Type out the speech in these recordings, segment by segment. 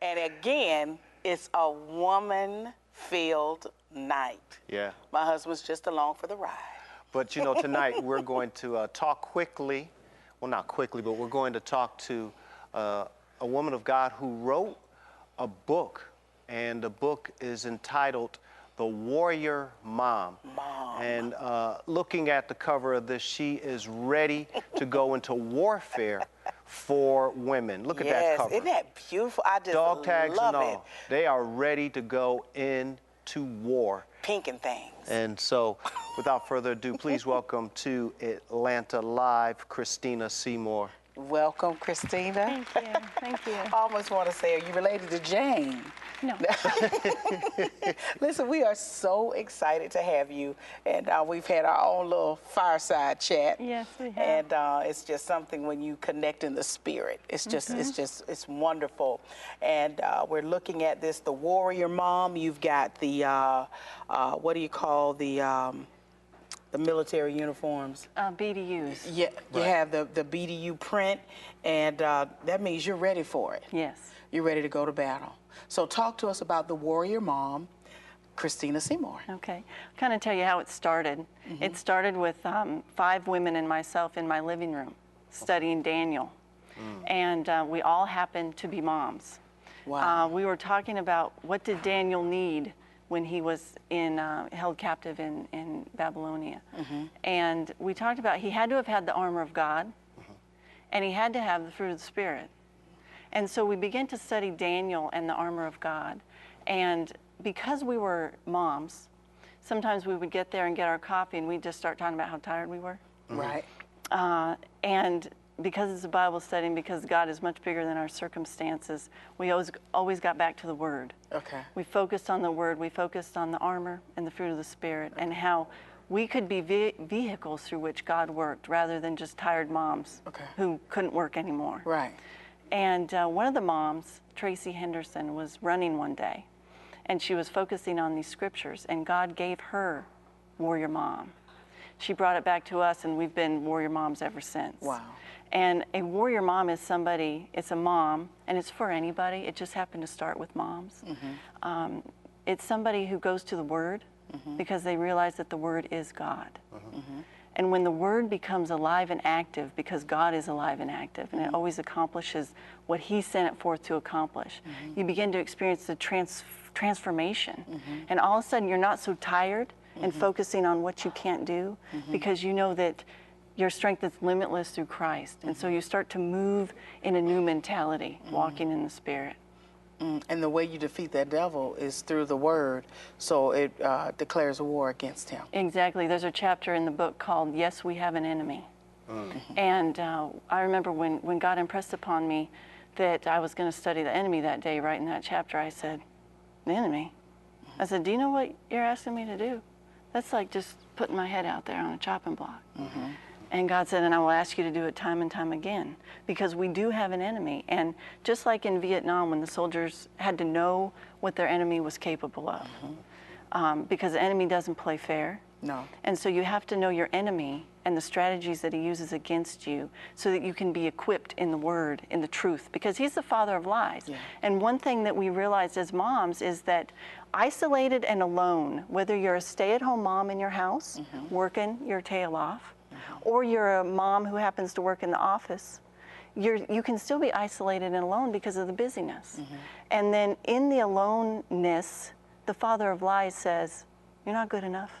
And again, it's a woman-filled night. Yeah. My husband's just along for the ride. But you know, tonight we're going to talk quickly, well, not quickly, but we're going to talk to a woman of God who wrote a book, and the book is entitled The Warrior Mom. And looking at the cover of this, she is ready to go into warfare for women. Look at that cover. Isn't that beautiful? I just Dog tags love and it. all. They are ready to go into war. Pink and things. And so, without further ado, please welcome to Atlanta Live, Kristina Seymour. Welcome, Kristina. Thank you. Thank you. I almost want to say, are you related to Jane? No. Listen, we are so excited to have you, and we've had our own little fireside chat. Yes, we have. And it's just something when you connect in the spirit. It's just, it's wonderful. And we're looking at this, the Warrior Mom. You've got the, what do you call the military uniforms? BDUs. Yeah, you Right. have the BDU print, and that means you're ready for it. Yes. You're ready to go to battle. So talk to us about the Warrior Mom, Kristina Seymour. Okay. Kind of tell you how it started. It started with 5 women and myself in my living room studying Daniel. And we all happened to be moms. Wow. We were talking about what did Daniel need when he was held captive in Babylonia. And we talked about he had to have had the armor of God, and he had to have the fruit of the Spirit. And so we began to study Daniel and the armor of God. And because we were moms, sometimes we would get there and get our coffee and we'd just start talking about how tired we were. Right. And because it's a Bible study and because God is much bigger than our circumstances, we always got back to the Word. Okay. We focused on the Word, we focused on the armor and the fruit of the Spirit, and how we could be vehicles through which God worked rather than just tired moms who couldn't work anymore. Right. And one of the moms, Tracy Henderson, was running one day, and she was focusing on these scriptures, and God gave her Warrior Mom. She brought it back to us, and we've been Warrior Moms ever since. Wow. And a Warrior Mom is somebody, it's a mom, and it's for anybody. It just happened to start with moms. It's somebody who goes to the Word because they realize that the Word is God. And when the Word becomes alive and active, because God is alive and active, and it always accomplishes what He sent it forth to accomplish, you begin to experience the transformation. And all of a sudden, you're not so tired and focusing on what you can't do, because you know that your strength is limitless through Christ. And so you start to move in a new mentality, walking in the Spirit. And the way you defeat that devil is through the Word, so it declares a war against him. Exactly. There's a chapter in the book called Yes, We Have an Enemy. And I remember when God impressed upon me that I was going to study the enemy that day, right in that chapter, I said, the enemy? I said, do you know what you're asking me to do? That's like just putting my head out there on a chopping block. And God said, and I will ask you to do it time and time again, because we do have an enemy. And just like in Vietnam, when the soldiers had to know what their enemy was capable of, because the enemy doesn't play fair. No. And so you have to know your enemy and the strategies that he uses against you so that you can be equipped in the Word, in the truth, because he's the father of lies. And one thing that we realized as moms is that isolated and alone, whether you're a stay-at-home mom in your house, working your tail off, or you're a mom who happens to work in the office, you can still be isolated and alone because of the busyness. And then in the aloneness, the father of lies says, you're not good enough.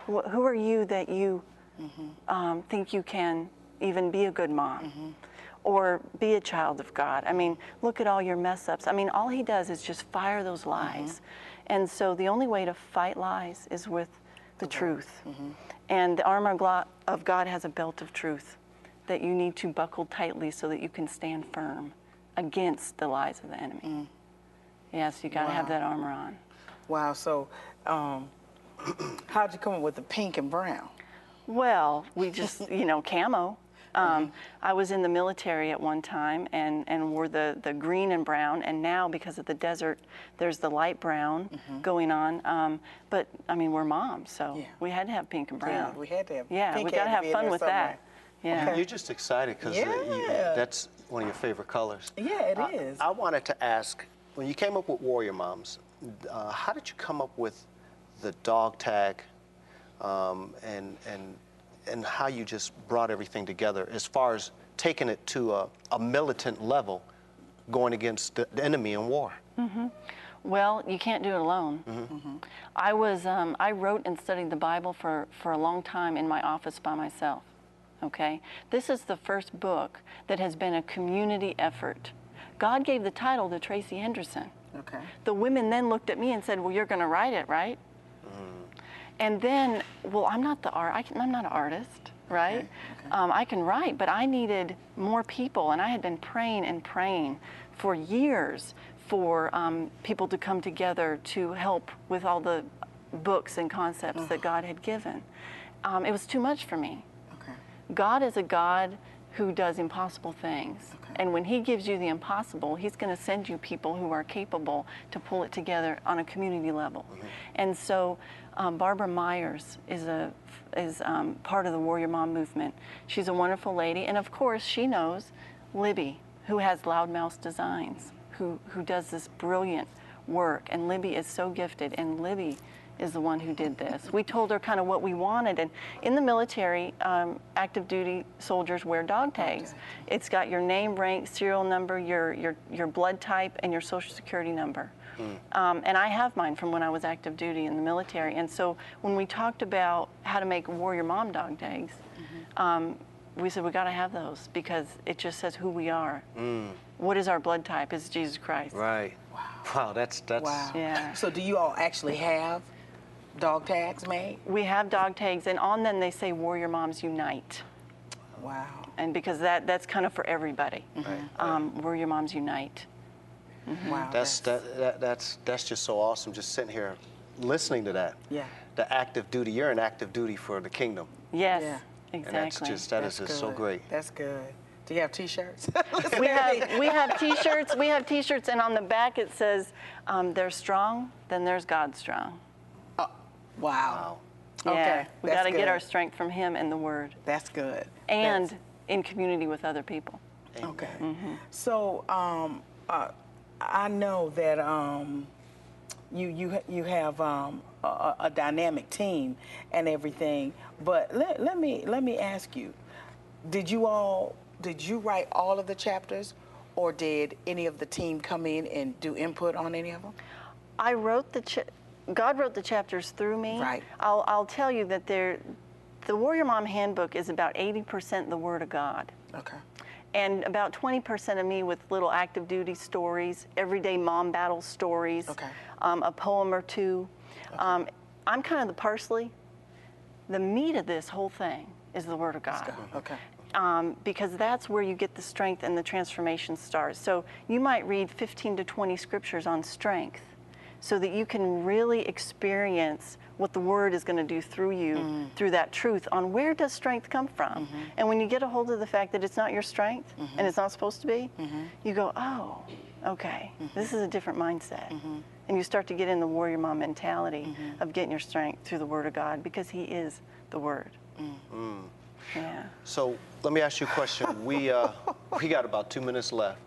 Who are you that you think you can even be a good mom or be a child of God? I mean, look at all your mess ups. I mean, all he does is just fire those lies. And so the only way to fight lies is with the truth. And the armor of God has a belt of truth that you need to buckle tightly so that you can stand firm against the lies of the enemy. Yes, you got to have that armor on. Wow. So how'd you come up with the pink and brown? Well, we just, you know, camo. I was in the military at one time and wore the green and brown, and now because of the desert, there's the light brown going on. But I mean, we're moms, so we had to have pink and brown. Yeah, we had to have. Yeah, pink we got to have fun with that. Yeah. You're just excited because that's one of your favorite colors. Yeah, it is. I wanted to ask, when you came up with Warrior Moms, how did you come up with the dog tag, and how you just brought everything together as far as taking it to a militant level, going against the enemy in war? Well, you can't do it alone. I wrote and studied the Bible for a long time in my office by myself. Okay, this is the first book that has been a community effort. God gave the title to Tracy Henderson. Okay. The women then looked at me and said, "Well, you're going to write it, right?" And then, well, I'm not an artist, right? Okay. I can write, but I needed more people, and I had been praying and praying for years for people to come together to help with all the books and concepts that God had given. It was too much for me. Okay. God is a God who does impossible things. Okay. And when he gives you the impossible, he's going to send you people who are capable to pull it together on a community level. And so Barbara Myers is part of the Warrior Mom movement. She's a wonderful lady. And of course, she knows Libby, who has Loudmouth Designs, who does this brilliant work. And Libby is so gifted. And Libby is the one who did this. We told her kind of what we wanted. And in the military, active duty soldiers wear dog tags. It's got your name, rank, serial number, your blood type, and your social security number. And I have mine from when I was active duty in the military. And so when we talked about how to make Warrior Mom dog tags, we said we got to have those because it just says who we are. What is our blood type? It's Jesus Christ. Right. Wow. That's Wow. Yeah. So do you all actually have dog tags made? We have dog tags, and on them they say Warrior Moms Unite. Wow. And because that's kind of for everybody. Warrior Moms Unite. Wow. That's just so awesome. Just sitting here, listening to that. Yeah. The active duty. You're in active duty for the kingdom. Yes, Yeah. exactly. And that is just so great. That's good. Do you have T-shirts? We have T-shirts. We have T-shirts, and on the back it says, "They're strong, then there's God strong." Wow. Yeah, Okay. we got to get our strength from Him and the Word, That's good. and in community with other people. Okay. So I know that you have a dynamic team and everything, but let me ask you, did you write all of the chapters, or did any of the team come in and do input on any of them? I wrote God wrote the chapters through me. Right. I'll tell you that the Warrior Mom Handbook is about 80% the Word of God. Okay. And about 20% of me with little active duty stories, everyday mom battle stories, Okay. A poem or two. Okay. I'm kind of the parsley. The meat of this whole thing is the Word of God. Okay. Because that's where you get the strength and the transformation starts. So you might read 15 to 20 scriptures on strength so that you can really experience what the Word is going to do through you, through that truth on where does strength come from. And when you get a hold of the fact that it's not your strength and it's not supposed to be, you go, oh, okay, this is a different mindset. And you start to get in the Warrior Mom mentality of getting your strength through the Word of God because He is the Word. Yeah. So let me ask you a question. We got about 2 minutes left.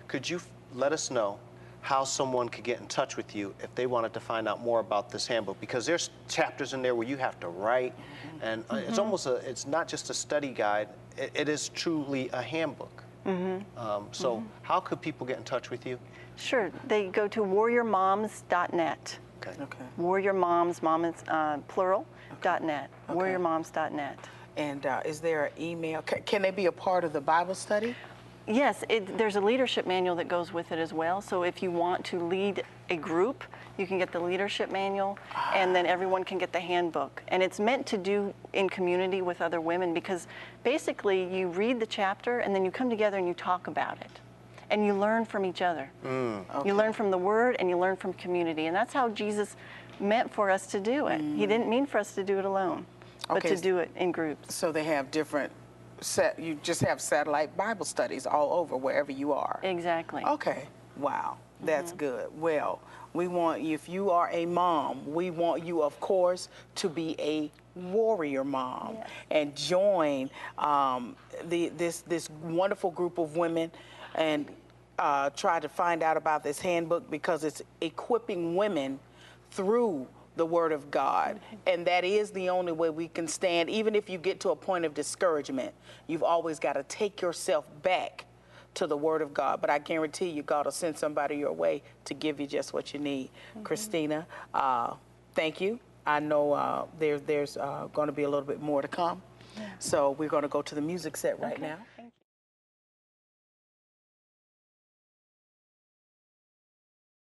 Could you let us know how someone could get in touch with you if they wanted to find out more about this handbook? Because there's chapters in there where you have to write, and it's not just a study guide. It is truly a handbook. So how could people get in touch with you? Sure. They go to warriormoms.net. Okay. Okay. Warrior Moms, mom is plural, .net. Okay. Warriormoms.net. And is there an email? Can they be a part of the Bible study? Yes, there's a leadership manual that goes with it as well. So if you want to lead a group, you can get the leadership manual, and then everyone can get the handbook. And it's meant to do in community with other women because basically you read the chapter and then you come together and you talk about it. And you learn from each other. Okay. You learn from the Word and you learn from community. And that's how Jesus meant for us to do it. He didn't mean for us to do it alone, but to do it in groups. So they have different you just have satellite Bible studies all over wherever you are. Exactly. Okay. Wow. That's good. Well, we want you, if you are a mom, we want you, of course, to be a Warrior Mom and join this wonderful group of women and try to find out about this handbook, because it's equipping women through the Word of God. And that is the only way we can stand. Even if you get to a point of discouragement, you've always got to take yourself back to the Word of God. But I guarantee you, God will send somebody your way to give you just what you need. Kristina, thank you. I know there's going to be a little bit more to come. So we're going to go to the music set right now.